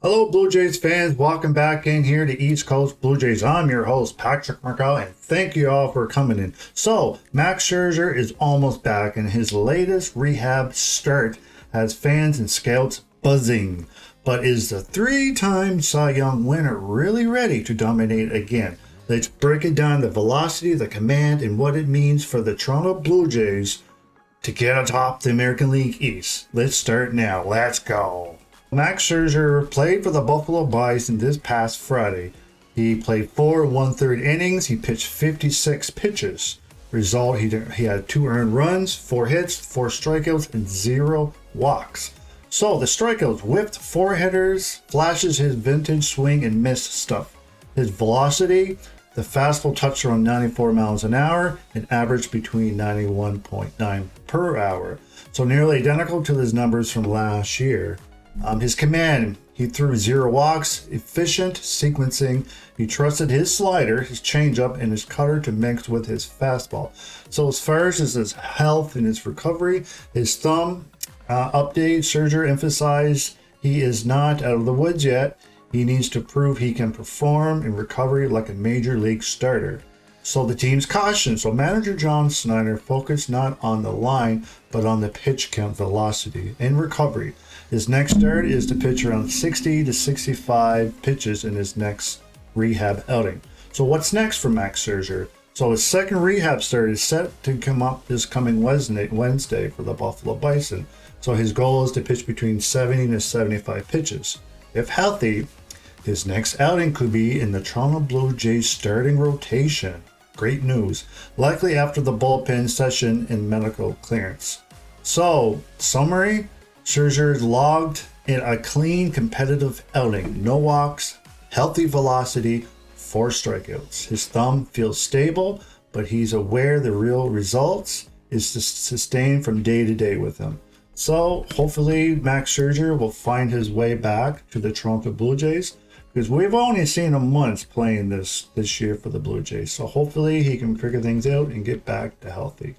Hello, Blue Jays fans. Welcome back in here to East Coast Blue Jays. I'm your host, Patrick Markell, and thank you all for coming in. So, Max Scherzer is almost back, and his latest rehab start has fans and scouts buzzing. But is the three-time Cy Young winner really ready to dominate again? Let's break it down, the velocity, the command, and what it means for the Toronto Blue Jays to get atop the American League East. Let's start now. Let's go. Max Scherzer played for the Buffalo Bisons this past Friday. He played 4 1/3 innings. He pitched 56 pitches. Result, he had 2 earned runs, 4 hits, 4 strikeouts, and 0 walks. So the strikeouts whipped 4 hitters, flashes his vintage swing and missed stuff. His velocity, the fastball touched around 94 miles an hour and averaged between 91.9 per hour. So nearly identical to his numbers from last year. His command, he threw 0 walks, efficient sequencing. He trusted his slider, his changeup, and his cutter to mix with his fastball. So as far as his health and his recovery, his thumb update, Scherzer emphasized he is not out of the woods yet. He needs to prove he can perform in recovery like a major league starter. So the team's caution. So manager John Snyder focused not on the line, but on the pitch count, velocity, and recovery. His next start is to pitch around 60 to 65 pitches in his next rehab outing. So what's next for Max Scherzer? So his second rehab start is set to come up this coming Wednesday for the Buffalo Bison. So his goal is to pitch between 70 to 75 pitches. If healthy, his next outing could be in the Toronto Blue Jays starting rotation. Great news. Likely after the bullpen session and medical clearance. So, summary, Scherzer logged in a clean, competitive outing. No walks, healthy velocity, 4 strikeouts. His thumb feels stable, but he's aware the real results is sustained from day to day with him. So, hopefully, Max Scherzer will find his way back to the Toronto Blue Jays, because we've only seen him once playing this year for the Blue Jays. So hopefully he can figure things out and get back to healthy.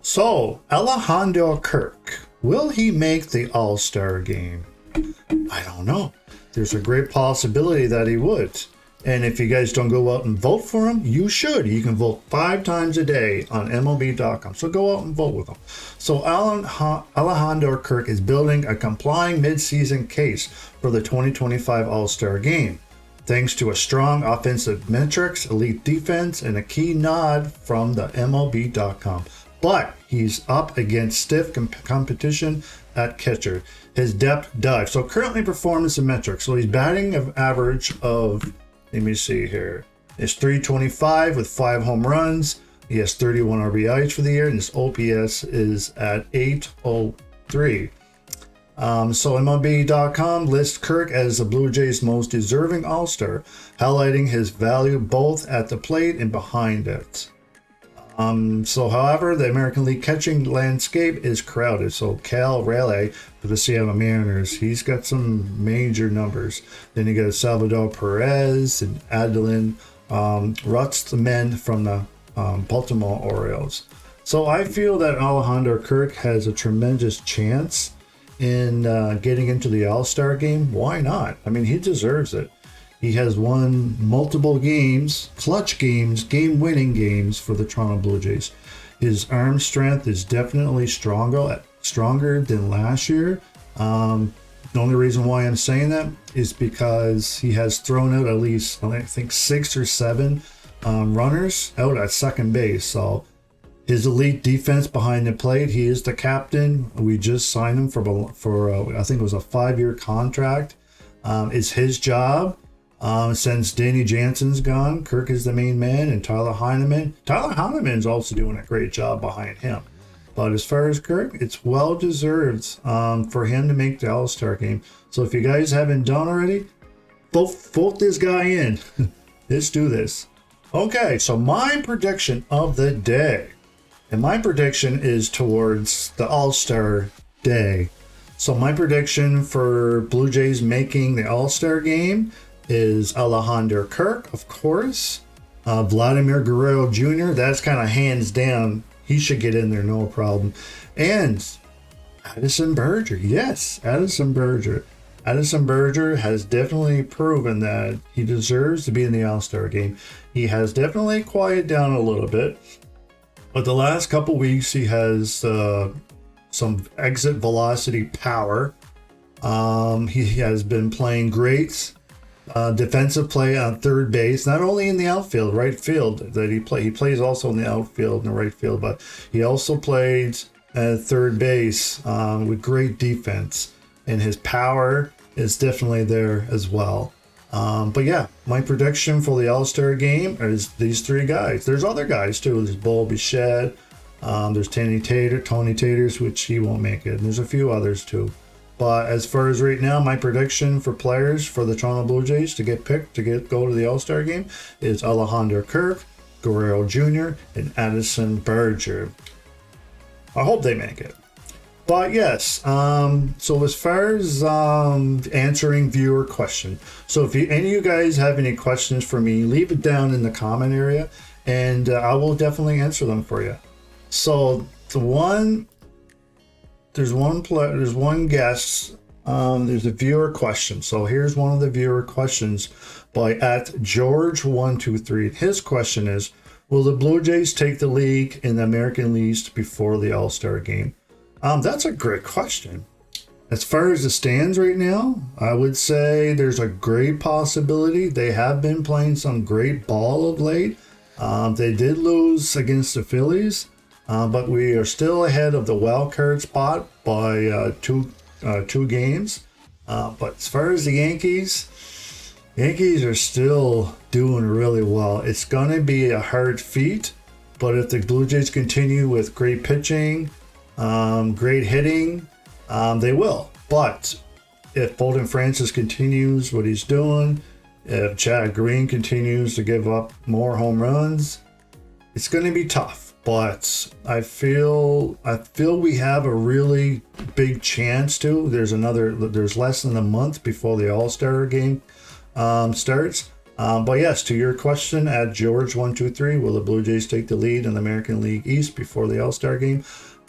So, Alejandro Kirk, will he make the All-Star game? I don't know. There's a great possibility that he would. And if you guys don't go out and vote for him, you should. You can vote 5 times a day on MLB.com. So go out and vote with him. So Alejandro Kirk is building a compelling midseason case for the 2025 All-Star Game, thanks to a strong offensive metrics, elite defense, and a key nod from the MLB.com. But he's up against stiff competition at catcher. His depth dive. So currently performance and metrics. So he's batting an average of, let me see here, it's 325 with 5 home runs. He has 31 RBIs for the year, and his OPS is at 803. So MLB.com lists Kirk as the Blue Jays' most deserving All-Star, highlighting his value both at the plate and behind it. However, the American League catching landscape is crowded. So Cal Raleigh for the Seattle Mariners, he's got some major numbers. Then you got Salvador Perez and Adeline Rutz, the men from the Baltimore Orioles. So I feel that Alejandro Kirk has a tremendous chance in getting into the All-Star game. Why not? I mean, he deserves it. He has won multiple games, clutch games, game-winning games for the Toronto Blue Jays. His arm strength is definitely stronger than last year. The only reason why I'm saying that is because he has thrown out at least, I think, 6 or 7 runners out at second base. So his elite defense behind the plate, he is the captain. We just signed him for I think it was a 5-year contract. It's his job. Since Danny Jansen's gone, Kirk is the main man, and Tyler Heineman's also doing a great job behind him. But as far as Kirk, it's well deserved for him to make the All-Star game. So if you guys haven't done already, vote this guy in. Let's do this. Okay, so my prediction of the day, and my prediction is towards the All-Star day. So my prediction for Blue Jays making the All-Star game is Alejandro Kirk, of course. Vladimir Guerrero Jr., that's kind of hands down. He should get in there, no problem. And Addison Berger. Yes, Addison Berger. Addison Berger has definitely proven that he deserves to be in the All-Star game. He has definitely quieted down a little bit, but the last couple weeks he has some exit velocity power. He has been playing great defensive play on third base, not only in the outfield, right field that he plays also in the outfield and the right field, but he also played at third base with great defense, and his power is definitely there as well. But yeah, my prediction for the All-Star game is these three guys. There's other guys too. There's Bo Bichette, there's Tony Taters, which he won't make it, and there's a few others too. But as far as right now, my prediction for players for the Toronto Blue Jays to get picked to go to the All-Star game is Alejandro Kirk, Guerrero Jr., and Addison Berger. I hope they make it. But yes, so as far as answering viewer questions, so if any of you guys have any questions for me, leave it down in the comment area, and I will definitely answer them for you. So there's one guest. There's a viewer question. So here's one of the viewer questions by @George123. His question is, will the Blue Jays take the league in the American League before the All-Star game? That's a great question. As far as it stands right now, I would say there's a great possibility. They have been playing some great ball of late. They did lose against the Phillies, but we are still ahead of the wild card spot by two games. But as far as the Yankees are still doing really well. It's going to be a hard feat, but if the Blue Jays continue with great pitching, great hitting, they will. But if Bolton Francis continues what he's doing, if Chad Green continues to give up more home runs, it's going to be tough. But I feel we have a really big chance to. There's less than a month before the All-Star game starts. But yes, to your question @George123, will the Blue Jays take the lead in the American League East before the All-Star game?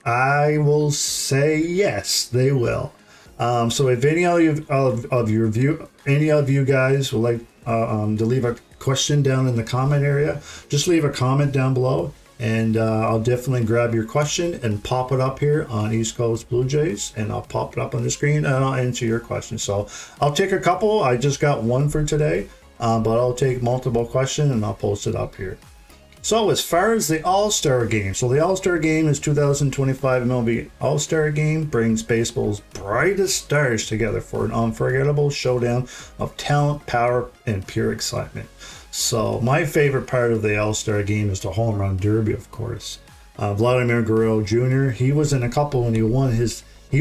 I will say yes, they will. So if any of you guys would like to leave a question down in the comment area, just leave a comment down below, and I'll definitely grab your question and pop it up here on East Coast Blue Jays, and I'll pop it up on the screen and I'll answer your question. So I'll take a couple. I just got one for today, but I'll take multiple questions and I'll post it up here. So as far as the All-Star game, so the All-Star game is 2025 MLB All-Star game, brings baseball's brightest stars together for an unforgettable showdown of talent, power, and pure excitement. So my favorite part of the All-Star game is the home run derby, of course. Vladimir Guerrero Jr., he was in a couple when he was in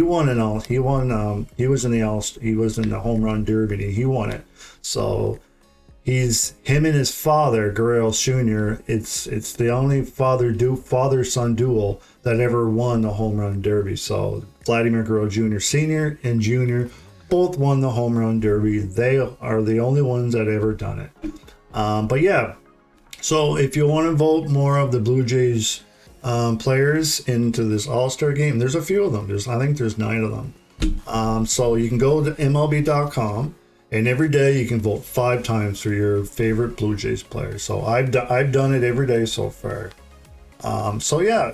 the home run derby and he won it. So him and his father, Guerrero Jr., it's the only father-son duel that ever won the home run derby. So Vladimir Guerrero Jr. Sr. and Jr. both won the home run derby. They are the only ones that ever done it. But yeah, so if you want to vote more of the Blue Jays players into this All-Star game, there's a few of them. I think there's 9 of them. So you can go to MLB.com. And every day you can vote 5 times for your favorite Blue Jays player. So I've done it every day so far. So yeah,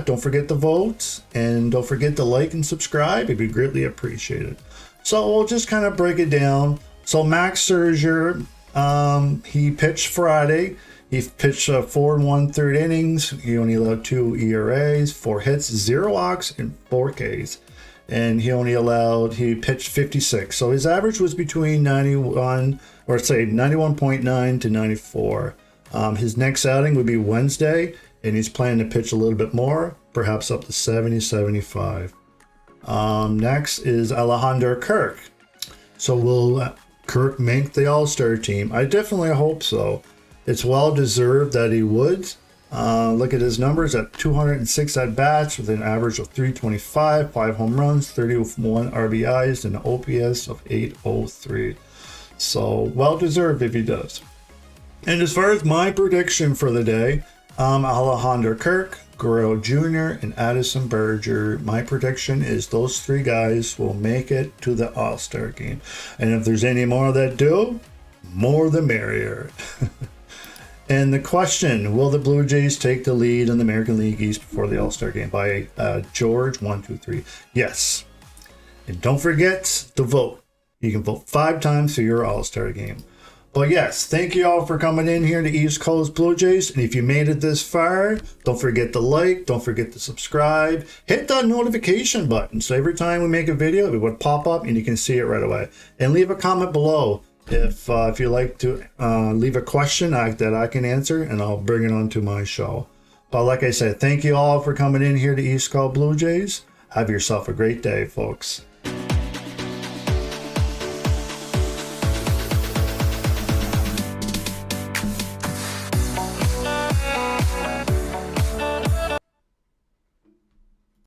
don't forget to vote, and don't forget to like and subscribe. It'd be greatly appreciated. So we'll just kind of break it down. So Max Scherzer, he pitched Friday. He pitched 4 1/3 innings. He only allowed 2 ERAs, 4 hits, 0 walks, and 4 Ks. And he pitched 56. So his average was between 91.9 to 94. His next outing would be Wednesday, and he's planning to pitch a little bit more, perhaps up to 70, 75. Next is Alejandro Kirk. So will Kirk make the All-Star team? I definitely hope so. It's well deserved that he would. Look at his numbers at 206 at-bats with an average of 325, 5 home runs, 31 RBIs, and an OPS of 803. So, well deserved if he does. And as far as my prediction for the day, Alejandro Kirk, Guerrero Jr., and Addison Berger. My prediction is those three guys will make it to the All-Star game. And if there's any more that do, more the merrier. And the question, will the Blue Jays take the lead in the American League East before the All-Star game? By George123. Yes. And don't forget to vote. You can vote 5 times for your All-Star game. But yes, thank you all for coming in here to East Coast Blue Jays. And if you made it this far, don't forget to like, don't forget to subscribe. Hit that notification button so every time we make a video, it would pop up and you can see it right away. And leave a comment below if you like to leave a question that I can answer, and I'll bring it onto my show. But like I said, thank you all for coming in here to East Coast Blue Jays. Have yourself a great day, folks.